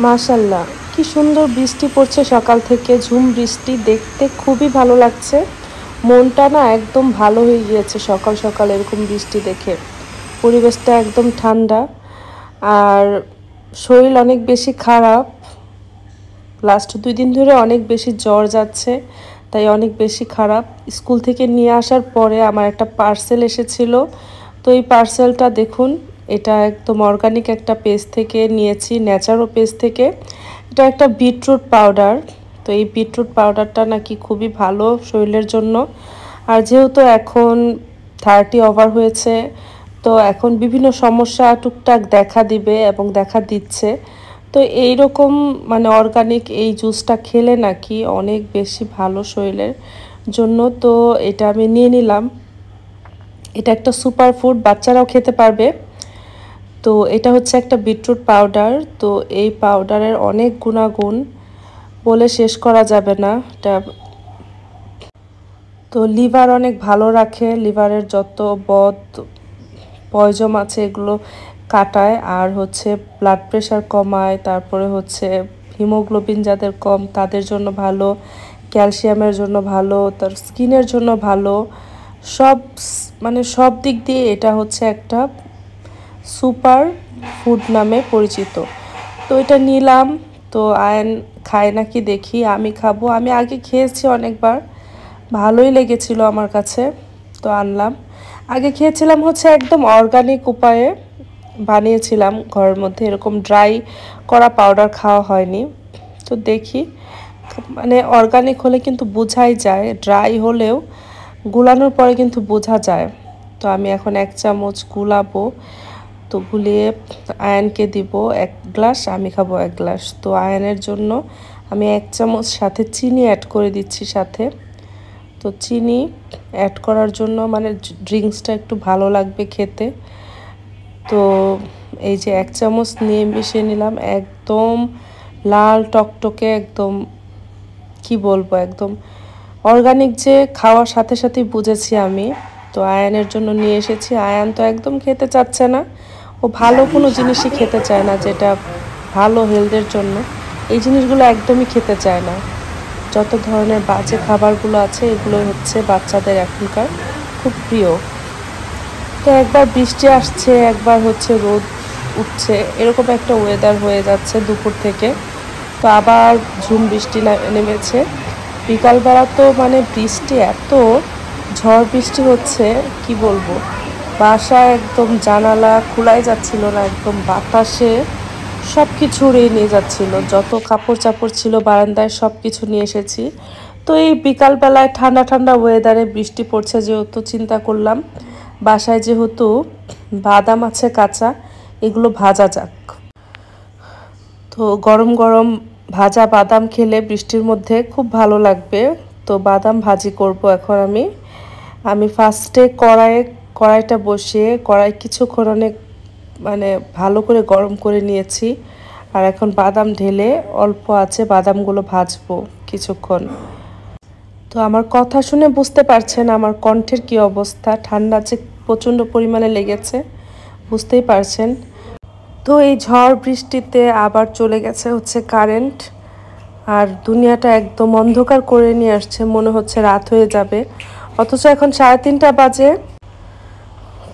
মাশাল্লাহ, কি সুন্দর বৃষ্টি পড়ছে সকাল থেকে, ঝুম বৃষ্টি দেখতে খুবই ভালো লাগছে। মনটা না একদম ভালো হয়ে গিয়েছে সকাল সকাল এরকম বৃষ্টি দেখে। পরিবেশটা একদম ঠান্ডা। আর শরীর অনেক বেশি খারাপ, লাস্ট 2 দিন ধরে অনেক বেশি জ্বর যাচ্ছে, তাই অনেক বেশি খারাপ। স্কুল থেকে নিয়ে আসার পরে আমার একটা পার্সেল এসেছিল। তো এই পার্সেলটা দেখুন, এটা একদম অর্গানিক একটা পেজ থেকে নিয়েছি, ন্যাচারো পেজ থেকে। এটা একটা বিটরুট পাউডার। তো এই বিটরুট পাউডারটা নাকি খুবই ভালো শরীরের জন্য। আর যেহেতু এখন 30 ওভার হয়েছে, তো এখন বিভিন্ন সমস্যা টুকটাক দেখা দিবে এবং দেখা দিচ্ছে। তো এইরকম মানে অর্গানিক এই জুসটা খেলে নাকি অনেক বেশি ভালো শরীরের জন্য। তো এটা আমি নিয়ে নিলাম। এটা একটা সুপার ফুড, বাচ্চারাও খেতে পারবে। তো এটা হচ্ছে একটা বিটরুট পাউডার। তো এই পাউডারের অনেক গুণাগুণ বলে শেষ করা যাবে না। এটা তো লিভার অনেক ভালো রাখে, লিভারের যত বদ পয়জম আছে এগুলো কাটায়। আর হচ্ছে ব্লাড প্রেশার কমায়, তারপরে হচ্ছে হিমোগ্লোবিন যাদের কম তাদের জন্য ভালো, ক্যালসিয়ামের জন্য ভালো, তার স্কিনের জন্য ভালো। সব মানে সব দিক দিয়ে এটা হচ্ছে একটা সুপার ফুড নামে পরিচিত। তো এটা নিলাম। তো আয়ন খায় নাকি দেখি, আমি খাবো। আমি আগে খেয়েছি অনেকবার, ভালোই লেগেছিল আমার কাছে, তো আনলাম। আগে খেয়েছিলাম হচ্ছে একদম অর্গানিক উপায়ে বানিয়েছিলাম ঘরের মধ্যে, এরকম ড্রাই করা পাউডার খাওয়া হয়নি। তো দেখি, মানে অর্গানিক হলে কিন্তু বোঝাই যায়, ড্রাই হলেও গুলানোর পরে কিন্তু বোঝা যায়। তো আমি এখন 1 চামচ গুলাবো। তো গুলিয়ে আয়ানকে দিব 1 গ্লাস, আমি খাবো 1 গ্লাস। তো আয়ানের জন্য আমি 1 চামচ সাথে চিনি অ্যাড করে দিচ্ছি সাথে। তো চিনি অ্যাড করার জন্য মানে ড্রিঙ্কসটা একটু ভালো লাগবে খেতে। তো এই যে 1 চামচ নিয়ে মিশিয়ে নিলাম, একদম লাল টকটকে, একদম কি বলবো, একদম অর্গানিক যে খাওয়ার সাথে সাথেই বুঝেছি আমি। তো আয়ানের জন্য নিয়ে এসেছি। আয়ান তো একদম খেতে চাচ্ছে না, ও ভালো কোনো জিনিসই খেতে চায় না যেটা ভালো হেলথের জন্য। এই জিনিসগুলো একদমই খেতে চায় না। যত ধরনের বাজে খাবারগুলো আছে এগুলো হচ্ছে বাচ্চাদের এখনকার খুব প্রিয়। তো একবার বৃষ্টি আসছে, একবার হচ্ছে রোদ উঠছে, এরকম একটা ওয়েদার হয়ে যাচ্ছে দুপুর থেকে। তো আবার ঝুম বৃষ্টি নেমেছে। বিকালবেলা তো মানে বৃষ্টি এত, ঝড় বৃষ্টি হচ্ছে কি বলবো। বাসা একদম জানালা খোলাই যাচ্ছিল না, একদম বাতাসে সব কিছু উড়িয়ে নিয়ে যাচ্ছিল। যত কাপড় চাপড় ছিল বারান্দায় সব কিছু নিয়ে এসেছি। তো এই বিকালবেলায় ঠান্ডা ঠান্ডা ওয়েদারে বৃষ্টি পড়ছে যেহেতু চিন্তা করলাম বাসায় যেহেতু বাদাম আছে কাঁচা, এগুলো ভাজা যাক। তো গরম গরম ভাজা বাদাম খেলে বৃষ্টির মধ্যে খুব ভালো লাগবে। তো বাদাম ভাজি করব এখন আমি। আমি ফার্স্টে কড়াইটা বসিয়ে কড়াই কিছুক্ষণ অনেক মানে ভালো করে গরম করে নিয়েছি। আর এখন বাদাম ঢেলে অল্প আছে বাদামগুলো ভাজবো কিছুক্ষণ। তো আমার কথা শুনে বুঝতে পারছেন আমার কণ্ঠের কি অবস্থা, ঠান্ডা যে প্রচণ্ড পরিমাণে লেগেছে, বুঝতেই পারছেন। তো এই ঝড় বৃষ্টিতে আবার চলে গেছে হচ্ছে কারেন্ট। আর দুনিয়াটা একদম অন্ধকার করে নিয়ে আসছে, মনে হচ্ছে রাত হয়ে যাবে, অথচ এখন 3:30 বাজে।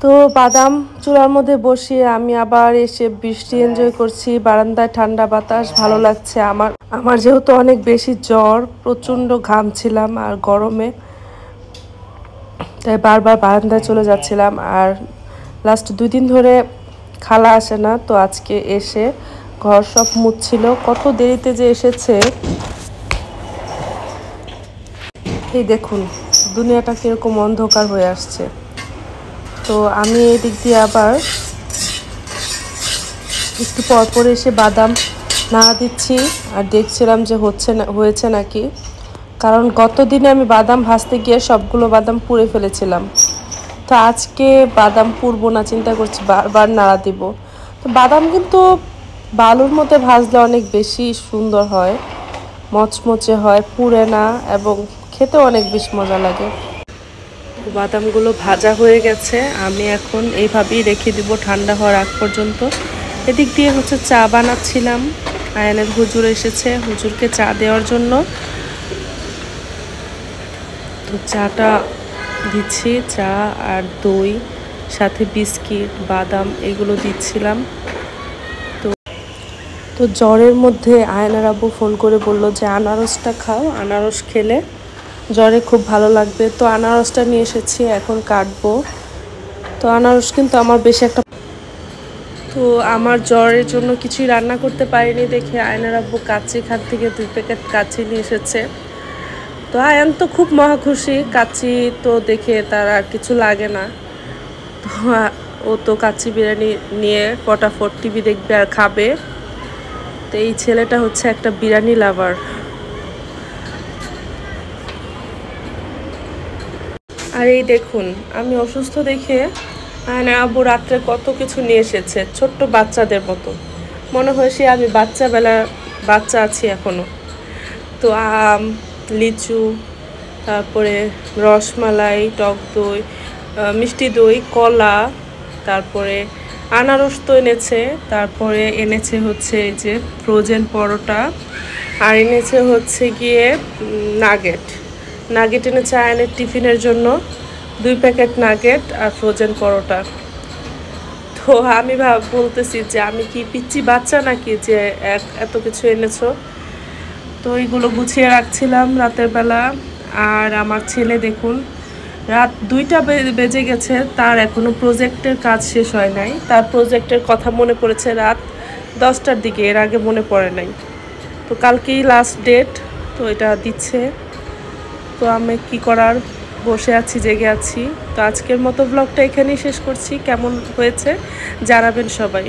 তো বাদাম চুলার মধ্যে বসিয়ে আমি আবার এসে বৃষ্টি এনজয় করছি, বারান্দায় ঠান্ডা বাতাস ভালো লাগছে। আমার আমার যেহেতু অনেক বেশি জ্বর, প্রচণ্ড ঘামছিলাম আর গরমে, তাই বারবার বারান্দায় চলে যাচ্ছিলাম। আর লাস্ট 2 দিন ধরে খালা আসে না, তো আজকে এসে ঘর সব মুছছিল। কত দেরিতে যে এসেছে, এই দেখুন দুনিয়াটা কীরকম অন্ধকার হয়ে আসছে। তো আমি এই দিক দিয়ে আবার একটু পরপর এসে বাদাম নাড়া দিচ্ছি আর দেখছিলাম যে হয়েছে নাকি। কারণ গত দিনে আমি বাদাম ভাজতে গিয়ে সবগুলো বাদাম পুড়ে ফেলেছিলাম। তো আজকে বাদাম পুড়বো না, চিন্তা করছি বারবার নাড়া দিব। তো বাদাম কিন্তু বালুর মধ্যে ভাজলে অনেক বেশি সুন্দর হয়, মচমচে হয়, পুড়ে না, এবং খেতে অনেক বেশি মজা লাগে। বাদামগুলো ভাজা হয়ে গেছে, আমি এখন এইভাবেই রেখে দিব ঠান্ডা হওয়ার আগ পর্যন্ত। এদিক দিয়ে হচ্ছে চা বানাচ্ছিলাম। আয়ানের হুজুর এসেছে, হুজুরকে চা দেওয়ার জন্য। তো চাটা দিচ্ছি, চা আর দই, সাথে বিস্কিট, বাদাম এগুলো দিচ্ছিলাম। তো জ্বরের মধ্যে আয়নার আব্বু ফোন করে বলল যে আনারসটা খাও, আনারস খেলে জ্বরে খুব ভালো লাগবে। তো আনারসটা নিয়ে এসেছি, এখন কাটবো। তো আনারস কিন্তু আমার বেশি একটা, তো আমার জ্বরের জন্য কিছুই রান্না করতে পারিনি দেখে আয়নার আব্বু কাচ্চি খান থেকে 2 প্যাকেট কাচ্চি নিয়ে এসেছে। তো আয়ান তো খুব মহা খুশি, কাচ্চি তো দেখে তার আর কিছু লাগে না। তো ও তো কাচ্চি বিরিয়ানি নিয়ে ফটাফট টিভি দেখবে আর খাবে। তো এই ছেলেটা হচ্ছে একটা বিরিয়ানি লাভার। আর এই দেখুন, আমি অসুস্থ দেখে আয়না আব্বু রাত্রে কত কিছু নিয়ে এসেছে, ছোট্ট বাচ্চাদের মতো মনে হয়েছে আমি বাচ্চা আছি এখনো। তো আম, লিচু, তারপরে রসমালাই, টক দই, মিষ্টি দই, কলা, তারপরে আনারস তো এনেছে, তারপরে এনেছে হচ্ছে এই যে ফ্রোজেন পরোটা, আর এনেছে হচ্ছে গিয়ে নাগেট। নাগেট এনেছে আয়নের টিফিনের জন্য, 2 প্যাকেট নাগেট আর ফ্রোজেন পরোটা। তো আমি বলতেছি যে আমি কি পিচ্চি বাচ্চা নাকি যে এত কিছু এনেছো। তো এইগুলো গুছিয়ে রাখছিলাম রাতের বেলা। আর আমার ছেলে দেখুন, রাত 2টা বেজে গেছে, তার এখনো প্রজেক্টের কাজ শেষ হয় নাই। তার প্রজেক্টের কথা মনে পড়েছে রাত 10টার দিকে, এর আগে মনে পড়ে নাই। তো কালকেই লাস্ট ডেট, তো এটা দিচ্ছে। তো আমি কি করার, বসে আছি, জেগে আছি। তো আজকের মতো ব্লগটা এখানেই শেষ করছি। কেমন হয়েছে জানাবেন সবাই।